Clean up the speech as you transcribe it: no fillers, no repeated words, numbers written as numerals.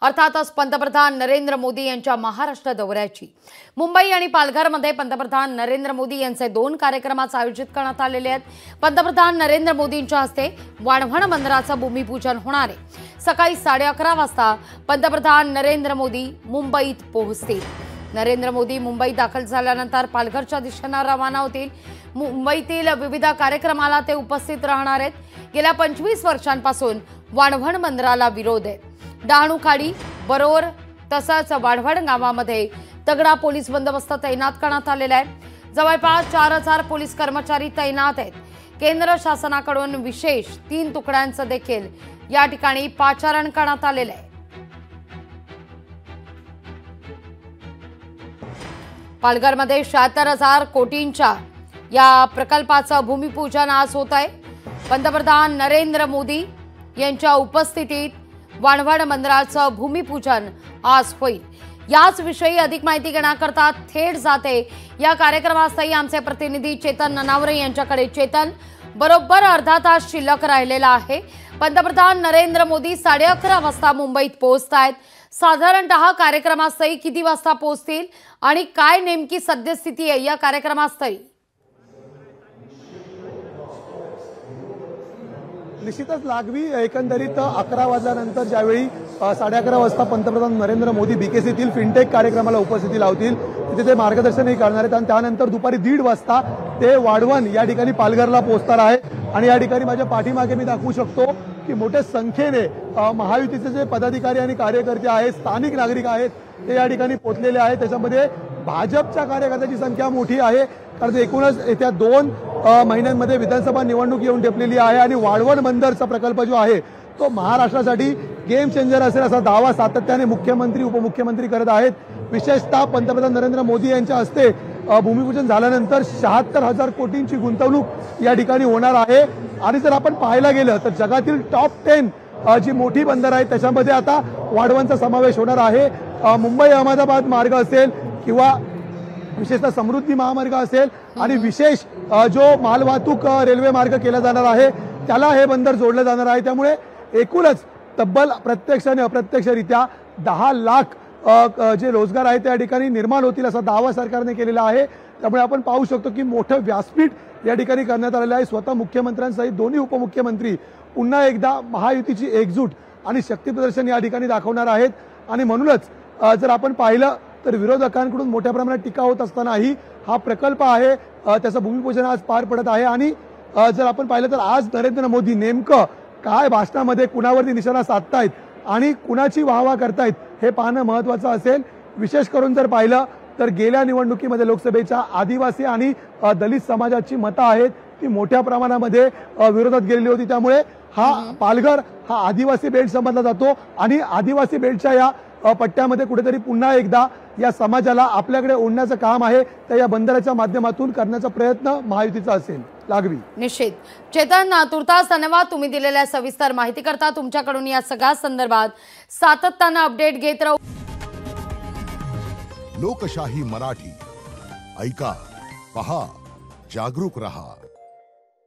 अर्थातच पंतप्रधान नरेंद्र मोदी यांच्या महाराष्ट्र दौऱ्याची मुंबई आणि पालघरमध्ये पंतप्रधान नरेंद्र मोदी यांचे 2 कार्यक्रम आयोजित करण्यात आलेले आहेत। पंतप्रधान नरेंद्र मोदींच्या हस्ते वाढवण बंदराचं भूमिपूजन होणार आहे। सकाळी 11:30 वाजता पंतप्रधान नरेंद्र मोदी मुंबईत पोहोचतील। नरेंद्र मोदी मुंबईत दाखल झाल्यानंतर पालघरच्या दिशेने रवाना होतील। मुंबईतील विविध कार्यक्रमाला ते उपस्थित राहणार आहेत। गेल्या 25 वर्षांपासून वाढवण बंदराला विरोध आहे। डहाणू खाडी, बरोर तसंच वाढवण गावामध्ये तगडा पोलीस बंदोबस्त तैनात करण्यात आलेला आहे। जवळपास 4000 पोलीस कर्मचारी तैनात आहेत। केंद्र शासनाकडून विशेष 3 तुकड्यांचं देखील या ठिकाणी पाचारण करण्यात आलेलं आहे। पालघरमध्ये 76,000 कोटींच्या या प्रकल्पाचं भूमिपूजन आज होत आहे। पंतप्रधान नरेंद्र मोदी यांच्या उपस्थितीत वाढवण बंदराचं भूमिपूजन आज होईल। याच विषयी अधिक माहिती घेण्याकरता थेट जाते या कार्यक्रमास्थळी आमचे प्रतिनिधी चेतन ननावरे यांच्याकडे। चेतन, बरोबर अर्धा तास शिल्लक राहिलेला आहे। पंतप्रधान नरेंद्र मोदी 11:30 वाजता मुंबईत पोहोचतायत। साधारणतः कार्यक्रमास्थळी किती वाजता पोहोचतील आणि काय नेमकी सद्यस्थिती आहे या कार्यक्रमास्थळी? निश्चितच लागवी एकंदरीत 11 वाजल्यानंतर ज्यावेळी 11:30 वाजता पंतप्रधान नरेंद्र मोदी बीकेसी येथील फिनटेक कार्यक्रमाला उपस्थिती लावतील, तिथे ते मार्गदर्शनही करणार आहेत आणि त्यानंतर दुपारी 1:30 वाजता ते वाढवण या ठिकाणी पालघरला पोहोचणार आहे। आणि या ठिकाणी माझ्या पाठीमागे मी दाखवू शकतो की मोठ्या संख्येने महायुतीचे जे पदाधिकारी आणि कार्यकर्ते आहेत, स्थानिक नागरिक आहेत, ते या ठिकाणी पोहोचलेले आहेत। त्याच्यामध्ये भाजपच्या कार्यकर्त्यांची संख्या मोठी आहे, कारण एकूणच येत्या 2 महिन्यांमध्ये विधानसभा निवडणूक येऊन ठेपलेली आहे आणि वाढवण बंदरचा प्रकल्प जो आहे तो महाराष्ट्रासाठी गेम चेंजर असेल असा दावा सातत्याने मुख्यमंत्री उपमुख्यमंत्री करत आहेत। विशेषतः पंतप्रधान नरेंद्र मोदी यांच्या हस्ते भूमिपूजन झाल्यानंतर 76,000 कोटींची गुंतवणूक या ठिकाणी होणार आहे। आणि जर आपण पाहायला गेलं तर जगातील टॉप 10 जी मोठी बंदर आहेत त्याच्यामध्ये आता वाढवणचा समावेश होणार आहे। मुंबई अहमदाबाद मार्ग असेल किंवा विशेषतः समृद्धी महामार्ग असेल आणि विशेष जो मालवाहतूक रेल्वे मार्ग केला जाणार आहे त्याला हे बंदर जोडलं जाणार आहे। त्यामुळे एकूणच तब्बल प्रत्यक्ष आणि अप्रत्यक्षरित्या 10 लाख जे रोजगार आहेत त्या ठिकाणी निर्माण होतील असा दावा सरकारने केलेला आहे। त्यामुळे आपण पाहू शकतो की मोठं व्यासपीठ या ठिकाणी करण्यात आलेलं आहे। स्वतः मुख्यमंत्र्यांसहित दोन्ही उपमुख्यमंत्री पुन्हा एकदा महायुतीची एकजूट आणि शक्ती प्रदर्शन या ठिकाणी दाखवणार आहेत। आणि म्हणूनच जर आपण पाहिलं तर विरोधकांकडून मोठ्या प्रमाणात टीका होत असतानाही हा प्रकल्प आहे त्याचं भूमिपूजन आज पार पडत आहे। आणि जर आपण पाहिलं तर आज नरेंद्र मोदी नेमकं काय भाषणामध्ये कुणावरती निशाणा साधतायत आणि कुणाची वाहवा करतायत हे पाहणं महत्त्वाचं असेल। विशेष करून जर पाहिलं तर गेल्या निवडणुकीमध्ये लोकसभेच्या आदिवासी आणि दलित समाजाची मतं आहेत ती मोठ्या प्रमाणामध्ये विरोधात गेलेली होती। त्यामुळे हा पालघर हा आदिवासी बेल्ट समजला जातो आणि आदिवासी बेल्टच्या या पट्ट्यामध्ये कुठेतरी पुन्हा एकदा या समाजाला आपल्याकडे ओढण्याचं काम आहे तर या बंदराच्या माध्यमातून करण्याचा प्रयत्न महायुतीचा असेल। लागवी निश्चित। चेतन, तुर्तास धन्यवाद तुम्ही दिलेल्या सविस्तर माहिती करता। तुमच्याकडून या सगळ्या संदर्भात सातत्याने अपडेट घेत राहू। लोकशाही मराठी ऐका, पहा, जागरूक रहा।